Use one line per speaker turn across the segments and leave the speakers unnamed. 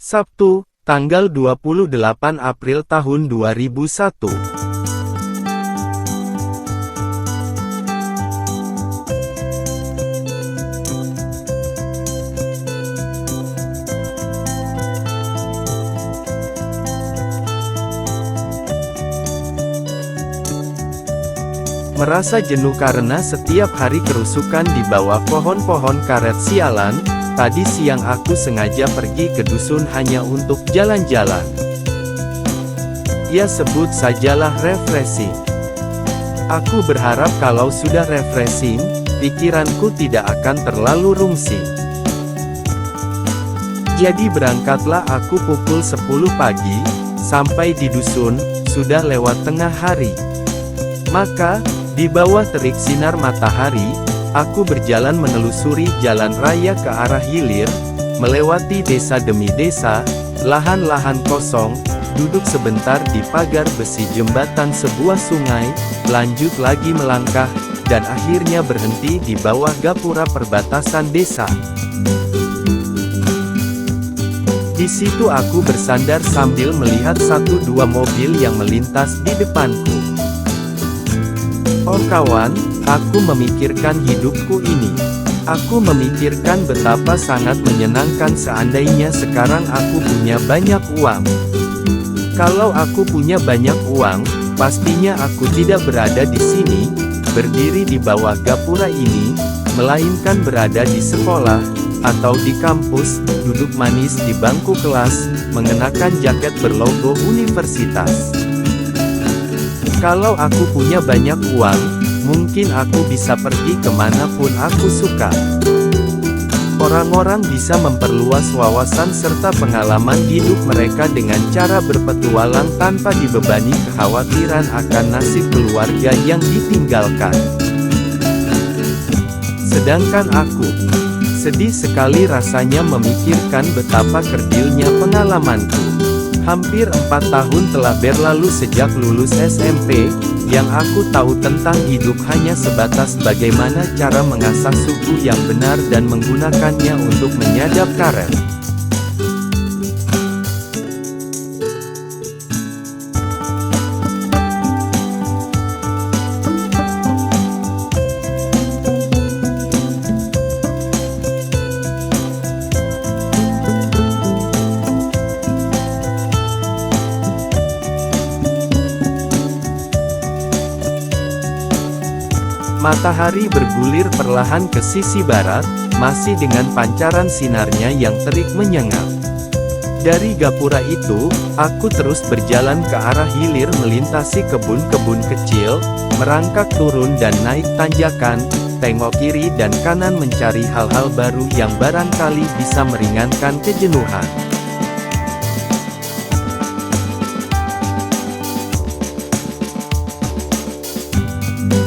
Sabtu, tanggal 28 April tahun 2001. Merasa jenuh karena setiap hari kerusukan di bawah pohon-pohon karet sialan, tadi siang aku sengaja pergi ke dusun hanya untuk jalan-jalan. Ya sebut sajalah refreshing. Aku berharap kalau sudah refreshing, pikiranku tidak akan terlalu rungsing. Jadi berangkatlah aku pukul 10 pagi, sampai di dusun, sudah lewat tengah hari. Maka, di bawah terik sinar matahari, aku berjalan menelusuri jalan raya ke arah hilir, melewati desa demi desa, lahan-lahan kosong, duduk sebentar di pagar besi jembatan sebuah sungai, lanjut lagi melangkah, dan akhirnya berhenti di bawah gapura perbatasan desa. Di situ aku bersandar sambil melihat 1-2 mobil yang melintas di depanku. Oh kawan, aku memikirkan hidupku ini. Aku memikirkan betapa sangat menyenangkan seandainya sekarang aku punya banyak uang. Kalau aku punya banyak uang, pastinya aku tidak berada di sini, berdiri di bawah gapura ini, melainkan berada di sekolah, atau di kampus, duduk manis di bangku kelas, mengenakan jaket berlogo universitas. Kalau aku punya banyak uang, mungkin aku bisa pergi kemanapun aku suka. Orang-orang bisa memperluas wawasan serta pengalaman hidup mereka dengan cara berpetualang tanpa dibebani kekhawatiran akan nasib keluarga yang ditinggalkan. Sedangkan aku, sedih sekali rasanya memikirkan betapa kerdilnya pengalamanku. Hampir 4 tahun telah berlalu sejak lulus SMP, yang aku tahu tentang hidup hanya sebatas bagaimana cara mengasah suku yang benar dan menggunakannya untuk menyadap karet. Matahari bergulir perlahan ke sisi barat, masih dengan pancaran sinarnya yang terik menyengat. Dari gapura itu, aku terus berjalan ke arah hilir melintasi kebun-kebun kecil, merangkak turun dan naik tanjakan, tengok kiri dan kanan mencari hal-hal baru yang barangkali bisa meringankan kejenuhan.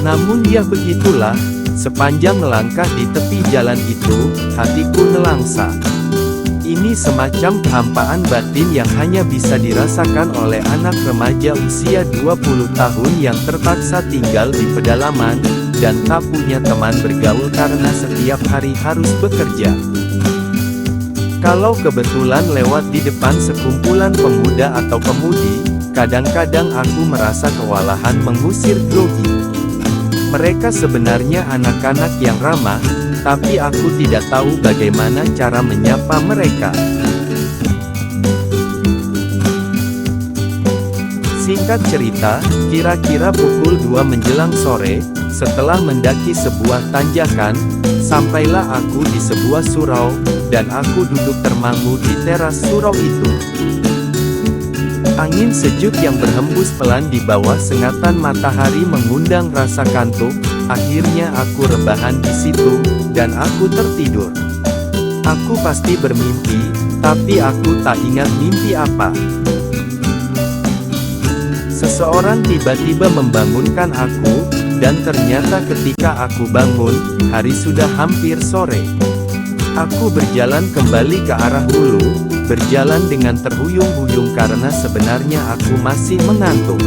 Namun ya begitulah, sepanjang melangkah di tepi jalan itu, hatiku nelangsa. Ini semacam kehampaan batin yang hanya bisa dirasakan oleh anak remaja usia 20 tahun yang terpaksa tinggal di pedalaman, dan tak punya teman bergaul karena setiap hari harus bekerja. Kalau kebetulan lewat di depan sekumpulan pemuda atau pemudi, kadang-kadang aku merasa kewalahan mengusir grogi. Mereka sebenarnya anak-anak yang ramah, tapi aku tidak tahu bagaimana cara menyapa mereka. Singkat cerita, kira-kira pukul 2 menjelang sore, setelah mendaki sebuah tanjakan, sampailah aku di sebuah surau, dan aku duduk termangu di teras surau itu. Angin sejuk yang berhembus pelan di bawah sengatan matahari mengundang rasa kantuk. Akhirnya aku rebahan di situ, dan aku tertidur. Aku pasti bermimpi, tapi aku tak ingat mimpi apa. Seseorang tiba-tiba membangunkan aku, dan ternyata ketika aku bangun, hari sudah hampir sore. Aku berjalan kembali ke arah hulu, berjalan dengan terhuyung-huyung karena sebenarnya aku masih mengantuk.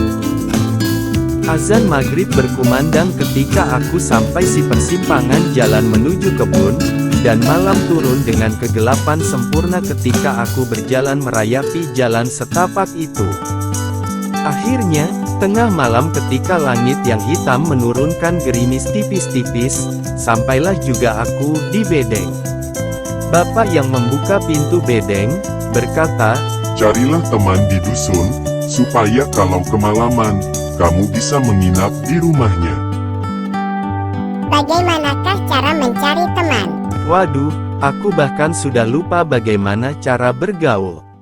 Azan maghrib berkumandang ketika aku sampai di persimpangan jalan menuju kebun, dan malam turun dengan kegelapan sempurna ketika aku berjalan merayapi jalan setapak itu. Akhirnya, tengah malam ketika langit yang hitam menurunkan gerimis tipis-tipis, sampailah juga aku di bedeng. Bapak yang membuka pintu bedeng, berkata,
Carilah teman di dusun, supaya kalau kemalaman, kamu bisa menginap di rumahnya.
Bagaimanakah cara mencari teman?
Waduh, aku bahkan sudah lupa bagaimana cara bergaul.